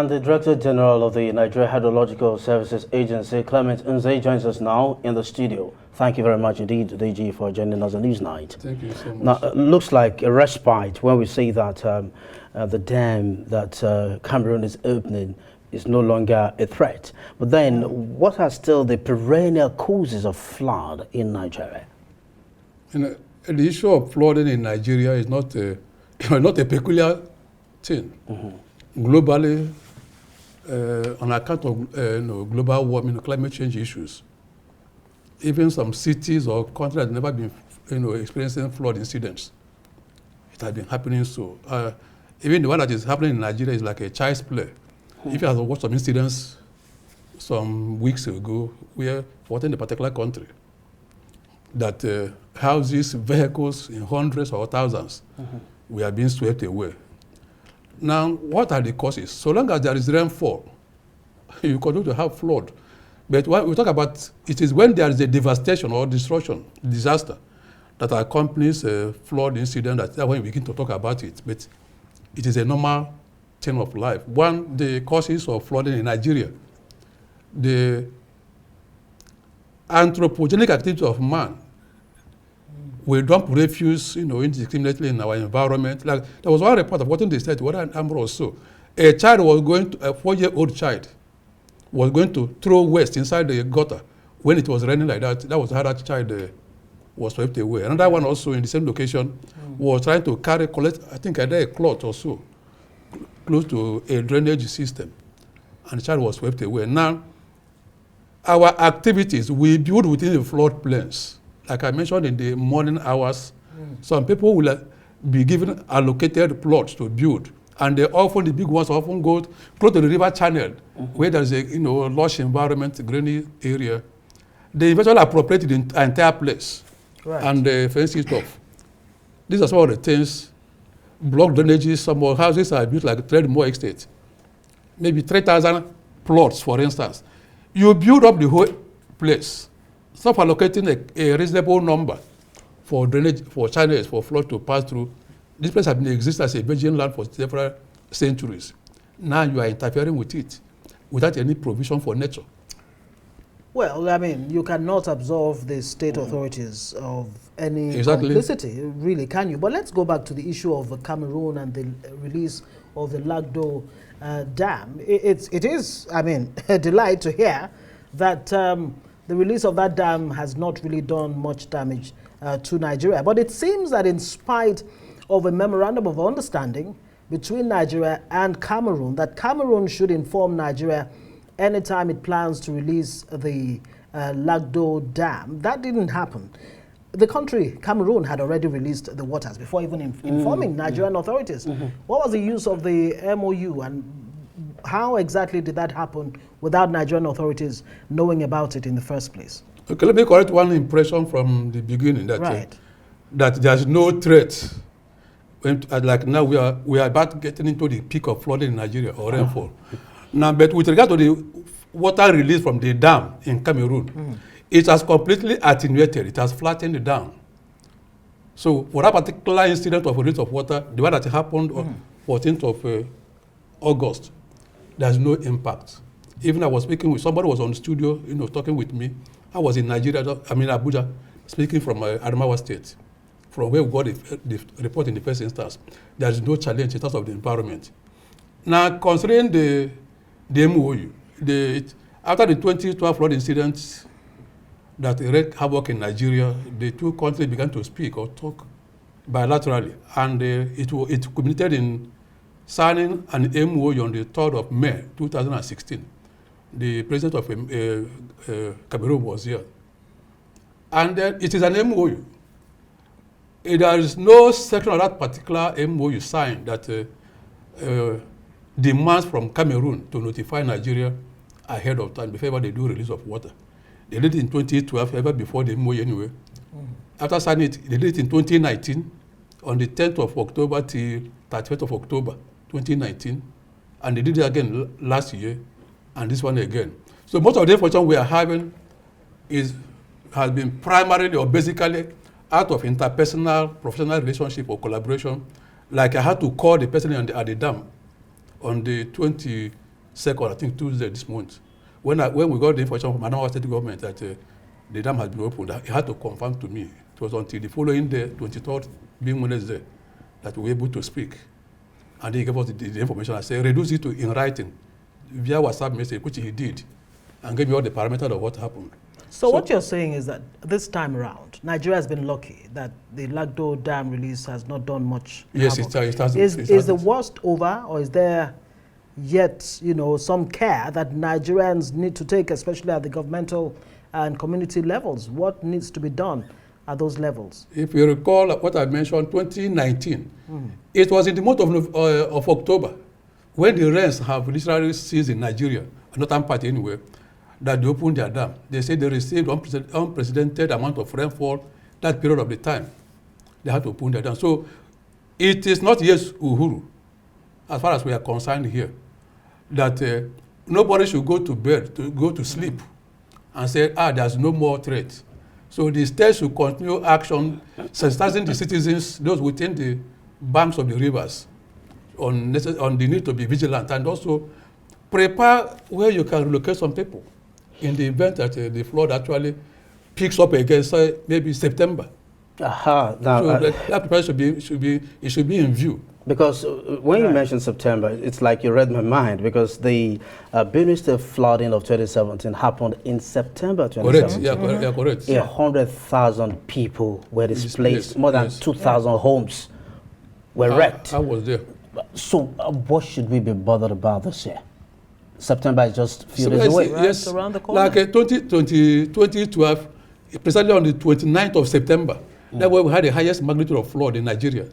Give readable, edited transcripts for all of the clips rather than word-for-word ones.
And the Director General of the Nigeria Hydrological Services Agency, Clement, joins us now in the studio. Thank you very much indeed, DG, for joining us on Newsnight. Thank you so much. Now, it looks like a respite when we see that the dam that Cameroon is opening is no longer a threat. But then, what are still the perennial causes of flood in Nigeria? The issue of flooding in Nigeria is not a, not a peculiar thing. Globally, on account of global warming, climate change issues, even some cities or countries have never been experiencing flood incidents. It has been happening so. Even the one that is happening in Nigeria is like a child's play. If you have watched some incidents some weeks ago, where in a particular country, that houses, vehicles in hundreds or thousands were being swept away. Now, what are the causes? So long as there is rainfall, you continue to have flood. But what we talk about, it is when there is a devastation or destruction, disaster, that accompanies a flood incident, that's when we begin to talk about it. But it is a normal thing of life. One, the causes of flooding in Nigeria, the anthropogenic activity of man. We dump refuse, indiscriminately in our environment. Like there was one report of what in the state, what an number or so. A child was going to, a 4-year-old child was going to throw waste inside the gutter when it was raining like that. That was how that child was swept away. Another one also in the same location was trying to collect, I think a cloth or so, close to a drainage system. And the child was swept away. Now, our activities, we build within the floodplains. Like I mentioned in the morning hours, some people will be given allocated plots to build. And they often, the big ones often go close to the river channel, where there's a lush environment, grainy area. They eventually appropriate the entire place and fence it off. These are some of the things. Block drainages, some more houses are built like Treadmore Estate. Maybe 3,000 plots, for instance. You build up the whole place. Stop allocating a reasonable number for drainage, for channels, for flood to pass through. This place has been existing as a virgin land for several centuries. Now you are interfering with it without any provision for nature. Well, I mean, you cannot absolve the state authorities of any complicity, really, can you? But let's go back to the issue of Cameroon and the release of the Lagdo dam. It is, I mean, a delight to hear that the release of that dam has not really done much damage to Nigeria. But it seems that in spite of a memorandum of understanding between Nigeria and Cameroon, that Cameroon should inform Nigeria anytime it plans to release the Lagdo dam. That didn't happen. The country, Cameroon, had already released the waters before even informing Nigerian authorities. What was the use of the MOU, and how exactly did that happen without Nigerian authorities knowing about it in the first place? Okay, let me correct one impression from the beginning, that that there's no threat. Like now we are about getting into the peak of flooding in Nigeria or rainfall. Now, but with regard to the water release from the dam in Cameroon, it has completely attenuated. It has flattened it down. So for that particular incident of release of water, the one that happened on 14th of August, there's no impact. Even I was speaking with somebody who was on the studio, talking with me. I was in Nigeria, Abuja, speaking from Adamawa State, from where we got the report in the first instance. There is no challenge in terms of the environment. Now, considering the MOU, after the 2012 flood incident that wreaked havoc in Nigeria, the two countries began to speak or talk bilaterally, and it culminated in signing an MOU on the 3rd of May 2016. The president of Cameroon was here. And then it is an MOU. There is no section of that particular MOU signed that demands from Cameroon to notify Nigeria ahead of time before they do release of water. They did it in 2012, ever before the MOU anyway. After signing it, they did it in 2019, on the 10th of October till 31st of October 2019. And they did it again last year, and this one again. So most of the information we are having has been primarily or basically out of interpersonal, professional relationship or collaboration. Like I had to call the person at the dam on the 23rd 2nd, I think Tuesday this month. When we got the information from Adamawa State government that the dam has been opened, he had to confirm to me. It was until the following day, 23rd, being Wednesday, that we were able to speak. And he gave us the information. I said, reduce it to in writing via WhatsApp message, which he did, and gave me all the parameters of what happened. So what you're saying is that this time around, Nigeria has been lucky that the Lagdo Dam release has not done much. Yes, it has. Is the worst over, or is there yet, some care that Nigerians need to take, especially at the governmental and community levels? What needs to be done at those levels? If you recall what I mentioned, 2019, it was in the month of October, when the rains have literally ceased in Nigeria, northern part anyway, that they opened their dam. They said they received unprecedented amount of rainfall that period of the time. They had to open their dam. So it is not yet Uhuru, as far as we are concerned here, that nobody should go to bed, go to sleep, and say, there's no more threat. So the state should continue action, sensitizing the citizens, those within the banks of the rivers, on the need to be vigilant, and also prepare where you can relocate some people in the event that the flood actually picks up again, say maybe September. Now, so that preparation should be in view. Because when you mentioned September, it's like you read my mind, because the Benue State flooding of 2017 happened in September 2017. Correct. 100,000 people were displaced. More than 2,000 homes were wrecked. I was there. So what should we be bothered about this year? September is just a few days away. Yes, around the corner. Like 2012, precisely on the 29th of September, that's where we had the highest magnitude of flood in Nigeria,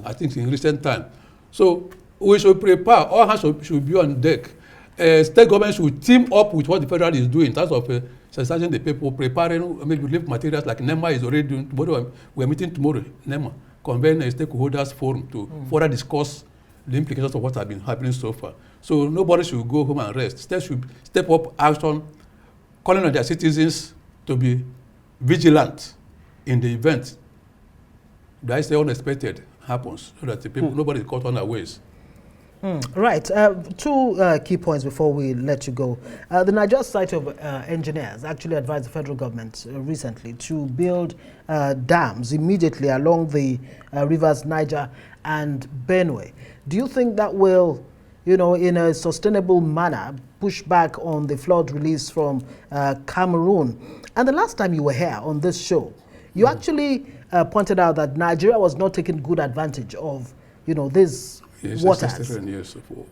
I think in recent time. So we should prepare, all hands should be on deck. State government should team up with what the federal is doing in terms of sensitizing the people, preparing relief materials like NEMA is already doing. Tomorrow, we are meeting tomorrow, NEMA, convene a stakeholders forum to further discuss the implications of what has been happening so far. So nobody should go home and rest. States should step up action, calling on their citizens to be vigilant in the event that is unexpected happens, so that the people, nobody is caught unawares. Right. Two key points before we let you go. The Niger Society of Engineers actually advised the federal government recently to build dams immediately along the rivers Niger and Benue. Do you think that will, in a sustainable manner, push back on the flood release from Cameroon? And the last time you were here on this show, you actually pointed out that Nigeria was not taking good advantage of, these waters.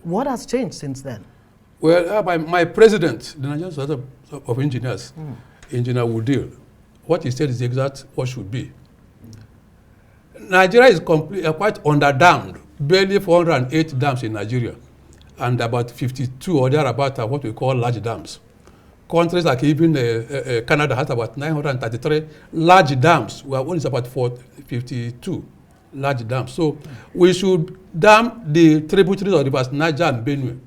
What has changed since then? Well, my president, the Nigerian Society of Engineers, Engineer Woodil, what he said is exact what should be. Nigeria is quite underdammed, barely 408 dams in Nigeria, and about 52 or thereabout are what we call large dams. Countries like even Canada has about 933 large dams, where one is about 52 large dams. So we should dam the tributaries of rivers Niger and Benue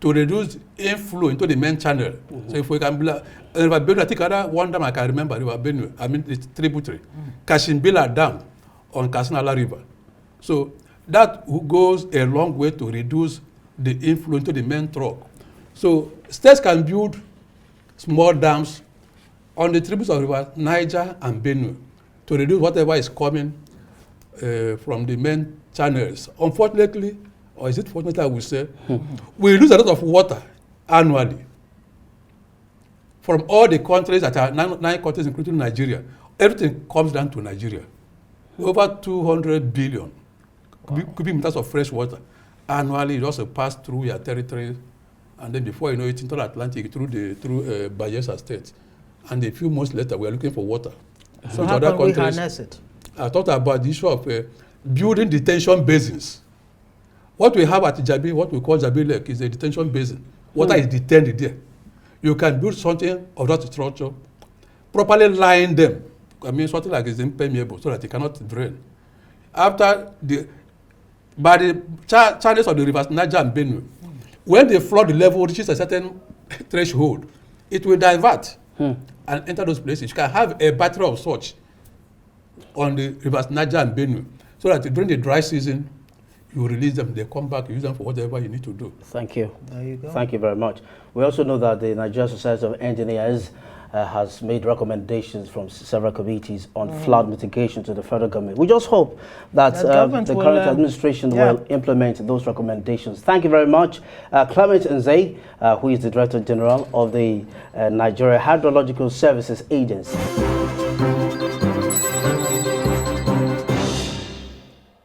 to reduce inflow into the main channel. So if we can, River Benue, I think one dam I can remember, River Benue, it's tributary. Kashimbila Dam on Kasinala River. So that goes a long way to reduce the inflow into the main trunk. So states can build small dams on the tributaries of rivers Niger and Benue to reduce whatever is coming from the main channels. Unfortunately, or is it fortunately I will say, we lose a lot of water annually from all the countries that are 9 countries, including Nigeria. Everything comes down to Nigeria. Over 200 billion cubic meters of fresh water annually. It also pass through your territory, and then before you know it, into the Atlantic through Bayelsa State. And a few months later, we are looking for water. So how can we harness it? I thought about the issue of building detention basins. What we have at Jabi, what we call Jabi Lake, is a detention basin. Water is detained there. You can build something of that structure, properly line them. I mean, something like it's impermeable so that it cannot drain. By the channels of the rivers Niger and Benue, when the flood level reaches a certain threshold, it will divert and enter those places. You can have a battery of such on the rivers Niger and Benue, so that during the dry season, you release them, they come back, you use them for whatever you need to do. Thank you. There you go. Thank you very much. We also know that the Nigerian Society of Engineers has made recommendations from several committees on flood mitigation to the federal government. We just hope that the current administration will implement those recommendations. Thank you very much. Clement, who is the Director General of the Nigeria Hydrological Services Agency.